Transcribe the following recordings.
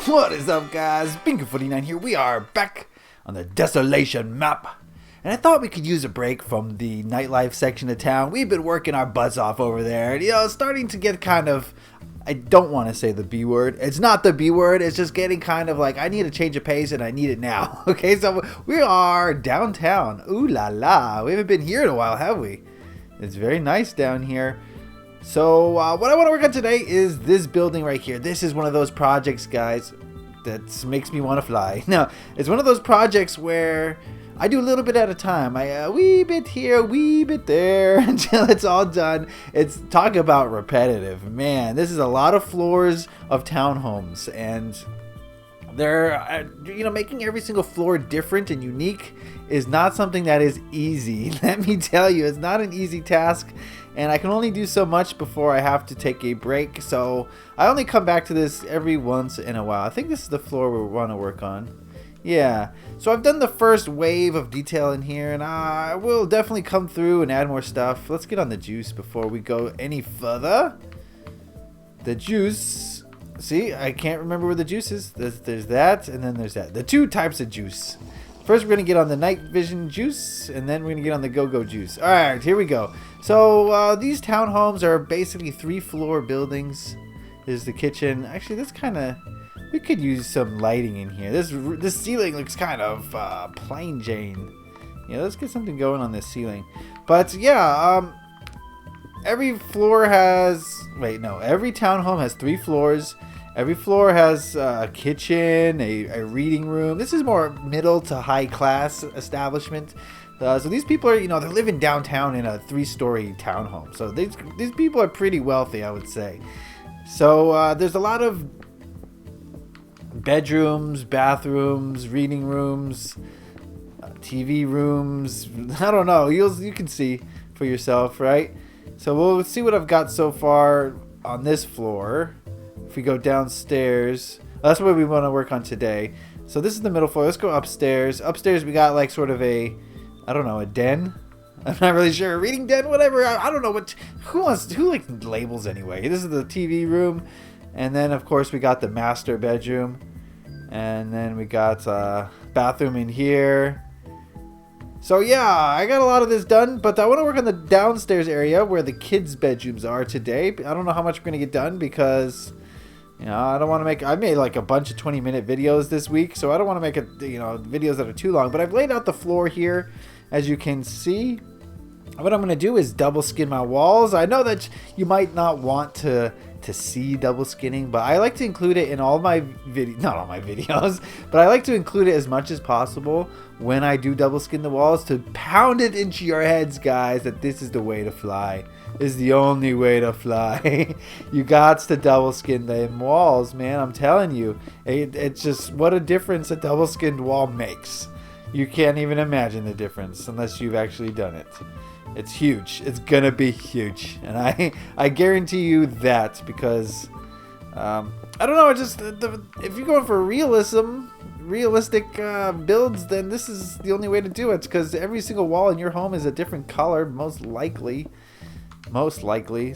What is up, guys? Beancrew49 here. We are back on the Desolation map. And I thought we could use a break from the nightlife section of town. We've been working our butts off over there. And, it's starting to get kind of... I don't want to say the B word. It's not the B word. It's just getting kind of like, I need a change of pace and I need it now. Okay, so we are downtown. Ooh la la. We haven't been here in a while, have we? It's very nice down here. So what I want to work on today is this building right here. This is one of those projects, guys, that makes me want to fly. Now, it's one of those projects where I do a little bit at a time. I wee bit here, wee bit there until it's all done. It's talk about repetitive. Man, this is a lot of floors of townhomes, and they're making every single floor different and unique is not something that is easy. Let me tell you, it's not an easy task. And I can only do so much before I have to take a break. So I only come back to this every once in a while. I think this is the floor we want to work on. Yeah. So I've done the first wave of detail in here. And I will definitely come through and add more stuff. Let's get on the juice before we go any further. The juice. See, I can't remember where the juice is. There's that and then there's that. The two types of juice. First, we're going to get on the night vision juice, and then we're going to get on the go-go juice. All right, here we go. So these townhomes are basically 3-floor buildings. There's the kitchen. Actually, this kind of... we could use some lighting in here. This ceiling looks kind of plain Jane. Yeah, let's get something going on this ceiling. But, yeah, every floor has... wait, no. Every townhome has 3 floors. Every floor has a kitchen, a reading room. This is more middle to high class establishment. So these people are, they're living downtown in a 3-story townhome. So these people are pretty wealthy, I would say. So there's a lot of bedrooms, bathrooms, reading rooms, TV rooms. I don't know. You can see for yourself, right? So we'll see what I've got so far on this floor. If we go downstairs, that's what we want to work on today. So this is the middle floor. Let's go upstairs. Upstairs we got like sort of a, I don't know, a den. I'm not really sure. A reading den, whatever. I don't know what. Who likes labels anyway? This is the TV room, and then of course we got the master bedroom, and then we got bathroom in here. So yeah, I got a lot of this done, but I want to work on the downstairs area where the kids' bedrooms are today. I don't know how much we're gonna get done because. I don't want to make... I made like a bunch of 20-minute videos this week, so I don't want to make videos that are too long. But I've laid out the floor here, as you can see. What I'm going to do is double skin my walls. I know that you might not want to see double skinning, but I like to include it in all my videos. Not all my videos, but I like to include it as much as possible when I do double skin the walls to pound it into your heads, guys, that this is the way to fly. This is the only way to fly. You got to double skin them walls, man. I'm telling you. It's just what a difference a double skinned wall makes. You can't even imagine the difference unless you've actually done it. It's huge. It's gonna be huge, and I guarantee you that because I don't know. If you're going for realistic builds, then this is the only way to do it. Because every single wall in your home is a different color, most likely.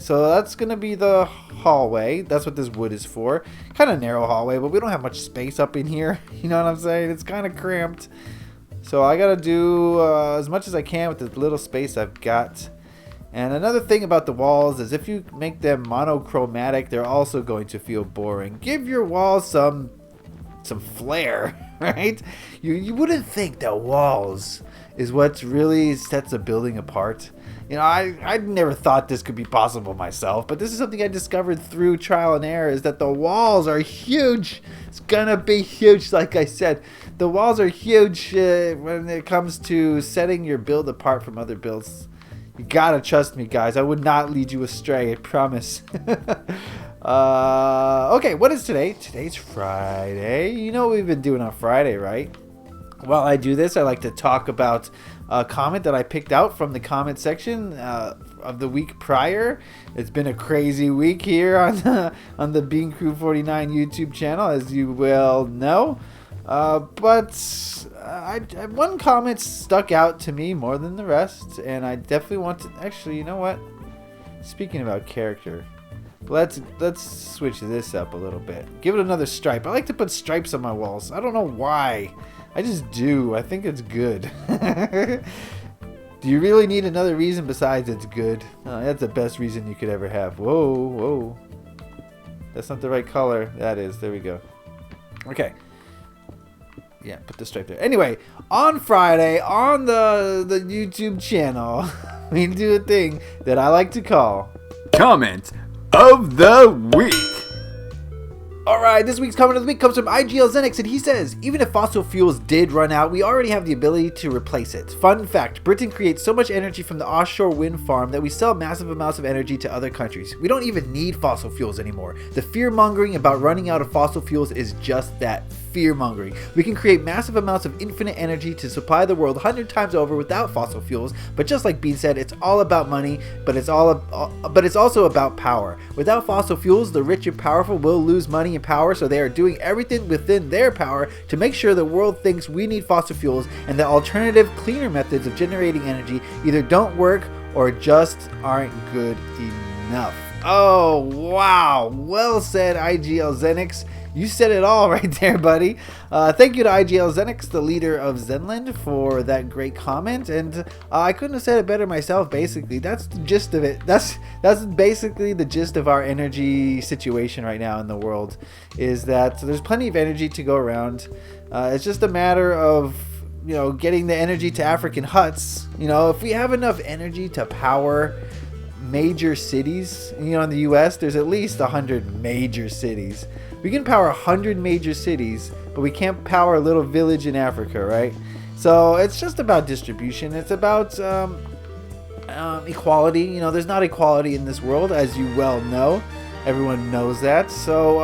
So that's gonna be the hallway. That's what this wood is for. Kind of narrow hallway, but we don't have much space up in here. You know what I'm saying? It's kind of cramped. So I gotta do as much as I can with the little space I've got. And another thing about the walls is if you make them monochromatic, they're also going to feel boring. Give your walls some flair, right? You wouldn't think that walls is what really sets a building apart. I never thought this could be possible myself, but this is something I discovered through trial and error, is that the walls are huge. It's gonna be huge, like I said. The walls are huge when it comes to setting your build apart from other builds. You gotta trust me, guys. I would not lead you astray, I promise. Okay, what is today? Today's Friday. You know what we've been doing on Friday, right? While I do this, I like to talk about a comment that I picked out from the comment section of the week prior. It's been a crazy week here on the Beancrew49 YouTube channel, as you well know. But one comment stuck out to me more than the rest, and I definitely want to... Actually, you know what? Speaking about character, Let's switch this up a little bit. Give it another stripe. I like to put stripes on my walls. I don't know why. I just do. I think it's good. Do you really need another reason besides it's good? That's the best reason you could ever have. Whoa. That's not the right color. That is. There we go. Okay. Yeah, put the stripe there. Anyway, on Friday, on the YouTube channel, we do a thing that I like to call Comment of the Week. Alright, this week's comment of the week comes from IGL Zenix, and he says, even if fossil fuels did run out, we already have the ability to replace it. Fun fact, Britain creates so much energy from the offshore wind farm that we sell massive amounts of energy to other countries. We don't even need fossil fuels anymore. The fear-mongering about running out of fossil fuels is just that, fear-mongering. We can create massive amounts of infinite energy to supply the world 100 times over without fossil fuels, but just like Bean said, it's all about money, but it's also about power. Without fossil fuels, the rich and powerful will lose money and power, so they are doing everything within their power to make sure the world thinks we need fossil fuels and that alternative, cleaner methods of generating energy either don't work or just aren't good enough. Oh, wow. Well said, IGL Zenix. You said it all right there, buddy. Thank you to IGL Zenix, the leader of Zenland, for that great comment. And I couldn't have said it better myself, basically. That's the gist of it. That's basically the gist of our energy situation right now in the world, is that there's plenty of energy to go around. It's just a matter of, getting the energy to African huts. If we have enough energy to power major cities, in the US, there's at least 100 major cities. We can power 100 major cities, but we can't power a little village in Africa, right? So it's just about distribution. It's about equality. There's not equality in this world, as you well know. Everyone knows that. So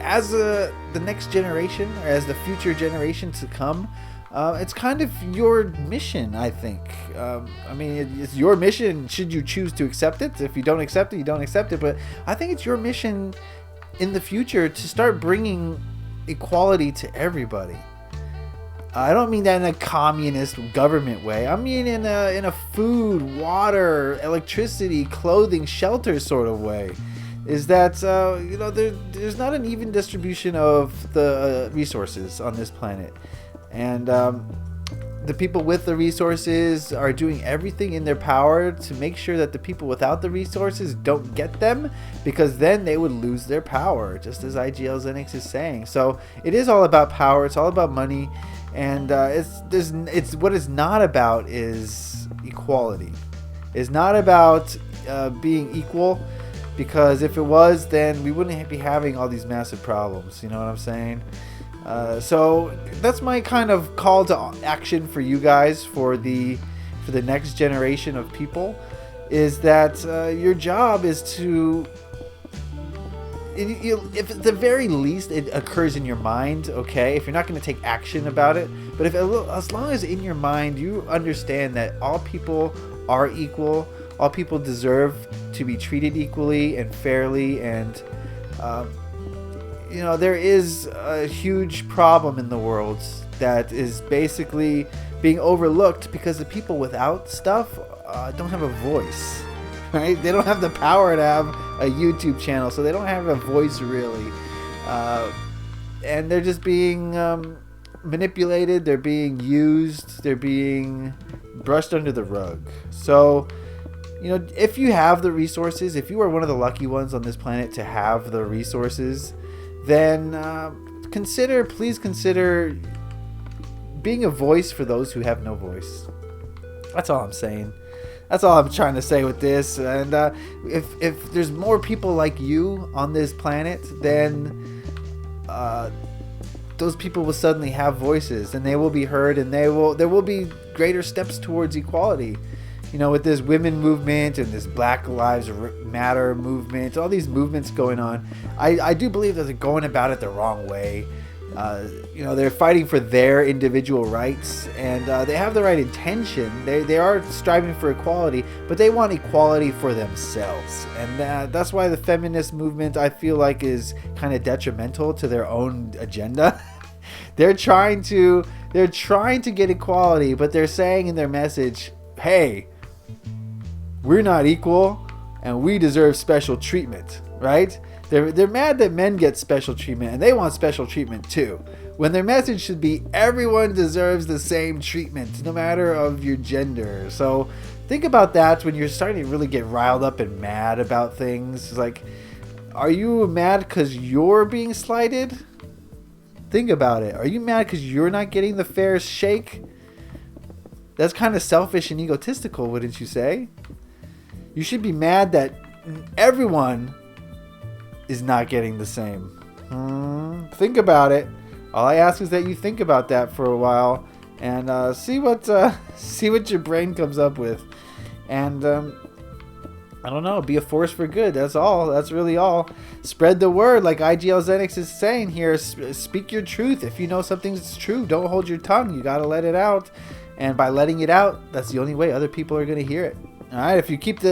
as the next generation, or as the future generation to come, it's kind of your mission, I think. It's your mission should you choose to accept it. If you don't accept it, you don't accept it. But I think it's your mission in the future to start bringing equality to everybody. I don't mean that in a communist government way. I mean in a food, water, electricity, clothing, shelter sort of way. Is that there's not an even distribution of the resources on this planet, and the people with the resources are doing everything in their power to make sure that the people without the resources don't get them, because then they would lose their power, just as IGL Zenix is saying. So it is all about power. It's all about money, and it's what it's not about is equality. It's not about being equal, because if it was, then we wouldn't be having all these massive problems. You know what I'm saying? So that's my kind of call to action for you guys, for the next generation of people, is that your job is to, if at the very least it occurs in your mind, okay, if you're not going to take action about it, but as long as in your mind you understand that all people are equal, all people deserve to be treated equally and fairly, and there is a huge problem in the world that is basically being overlooked because the people without stuff don't have a voice, right? They don't have the power to have a YouTube channel, so they don't have a voice really. And they're just being manipulated, they're being used, they're being brushed under the rug. So, if you have the resources, if you are one of the lucky ones on this planet to have the resources, then please consider being a voice for those who have no voice. That's all I'm saying. That's all I'm trying to say with this. And if there's more people like you on this planet, then those people will suddenly have voices, and they will be heard, and there will be greater steps towards equality. With this women movement and this Black Lives Matter movement, all these movements going on, I do believe that they're going about it the wrong way. They're fighting for their individual rights, and they have the right intention. They are striving for equality, but they want equality for themselves. And that's why the feminist movement, I feel like, is kind of detrimental to their own agenda. They're trying to get equality, but they're saying in their message, hey, we're not equal. and we deserve special treatment, right? They're mad that men get special treatment, and they want special treatment too. When their message should be everyone deserves the same treatment, no matter of your gender. So think about that when you're starting to really get riled up and mad about things. It's like, are you mad because you're being slighted? Think about it. Are you mad because you're not getting the fair shake? That's kind of selfish and egotistical, wouldn't you say? You should be mad that everyone is not getting the same. Think about it. All I ask is that you think about that for a while and see what your brain comes up with. And I don't know, be a force for good. That's all. That's really all. Spread the word, like IGL Zenix is saying here. Speak your truth. If you know something's true, don't hold your tongue. You got to let it out. And by letting it out, that's the only way other people are going to hear it. All right. If you keep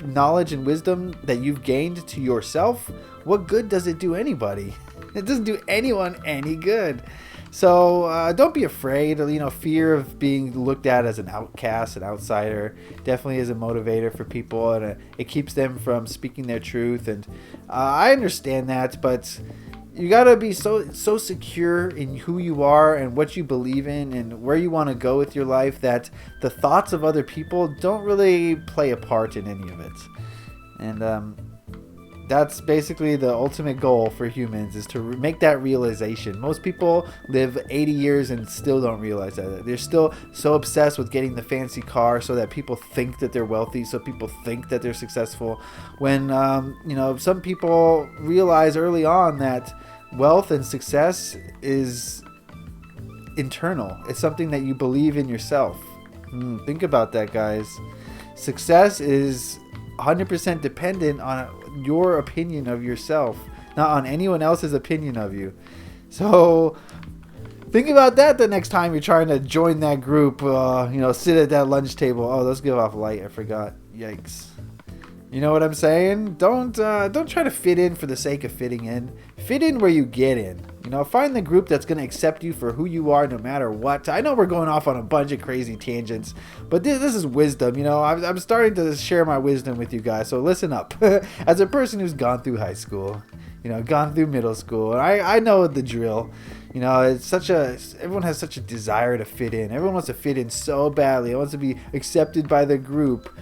knowledge and wisdom that you've gained to yourself, what good does it do anybody? It doesn't do anyone any good. So don't be afraid. Fear of being looked at as an outcast, an outsider, definitely is a motivator for people, and it keeps them from speaking their truth. And I understand that, but you gotta be so secure in who you are and what you believe in and where you want to go with your life that the thoughts of other people don't really play a part in any of it. And that's basically the ultimate goal for humans, is to make that realization. Most people live 80 years and still don't realize that. They're still so obsessed with getting the fancy car so that people think that they're wealthy, so people think that they're successful. When, some people realize early on that wealth and success is internal. It's something that you believe in yourself. Think about that, guys. Success is 100% dependent on your opinion of yourself, not on anyone else's opinion of you. So think about that the next time you're trying to join that group. Sit at that lunch table. Oh, let's give off light. I forgot. Yikes. You know what I'm saying? Don't try to fit in for the sake of fitting in. Fit in where you get in. Find the group that's going to accept you for who you are no matter what. I know we're going off on a bunch of crazy tangents, but this is wisdom. I'm starting to share my wisdom with you guys, so listen up. As a person who's gone through high school, gone through middle school, I know the drill. Everyone has such a desire to fit in. Everyone wants to fit in so badly. It wants to be accepted by the group.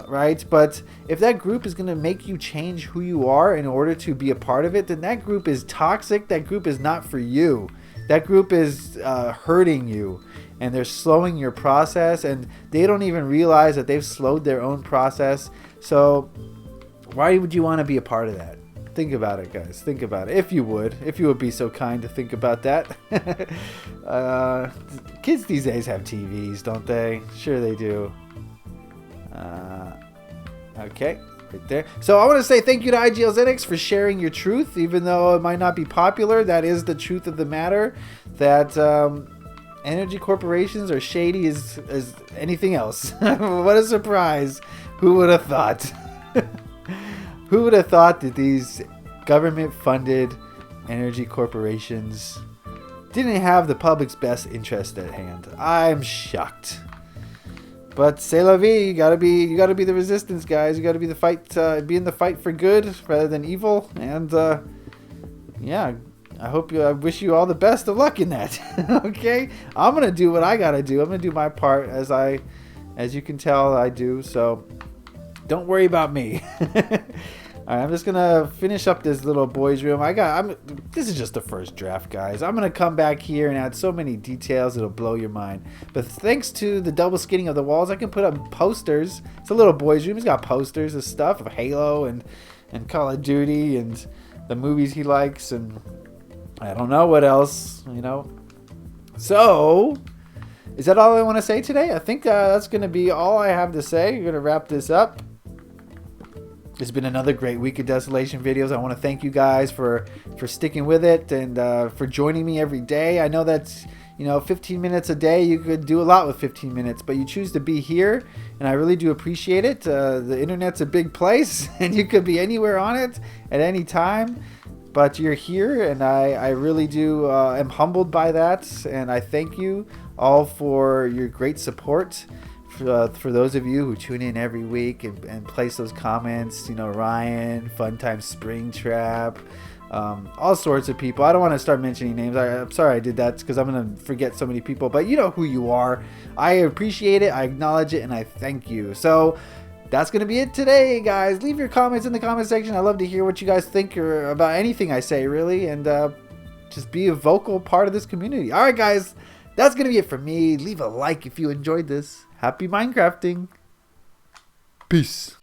Right? But if that group is going to make you change who you are in order to be a part of it, then that group is toxic. That group is not for you. That group is hurting you, and they're slowing your process, and they don't even realize that they've slowed their own process. So why would you want to be a part of that? Think about it, guys. Think about it. If you would be so kind to think about that. Kids these days have TVs, don't they? Sure they do. Okay, right there. So I want to say thank you to IGL Zenix for sharing your truth, even though it might not be popular. That is the truth of the matter. That energy corporations are shady as anything else. What a surprise! Who would have thought? Who would have thought that these government-funded energy corporations didn't have the public's best interest at hand? I'm shocked. But c'est la vie. You gotta be the resistance, guys. You gotta be the fight. Be in the fight for good rather than evil. And I wish you all the best of luck in that. Okay, I'm gonna do what I gotta do. I'm gonna do my part, as you can tell, I do. So don't worry about me. All right, I'm just gonna finish up this little boys' room. This is just the first draft, guys. I'm gonna come back here and add so many details it'll blow your mind. But thanks to the double skinning of the walls, I can put up posters. It's a little boys' room. He's got posters of stuff of Halo and Call of Duty and the movies he likes, and I don't know what else. So is that all I want to say today? I think that's gonna be all I have to say. We're gonna wrap this up. It's been another great week of Desolation videos. I want to thank you guys for sticking with it and for joining me every day. I know that's 15 minutes a day. You could do a lot with 15 minutes, but you choose to be here, and I really do appreciate it. The internet's a big place, and you could be anywhere on it at any time, but you're here, and I really do am humbled by that, and I thank you all for your great support for those of you who tune in every week and place those comments, Ryan, Funtime Springtrap, all sorts of people. I don't want to start mentioning names. I'm sorry I did that because I'm going to forget so many people, but you know who you are. I appreciate it. I acknowledge it, and I thank you. So that's going to be it today, guys. Leave your comments in the comment section. I love to hear what you guys think or about anything I say, really, and just be a vocal part of this community. All right, guys, that's going to be it for me. Leave a like if you enjoyed this. Happy Minecrafting. Peace.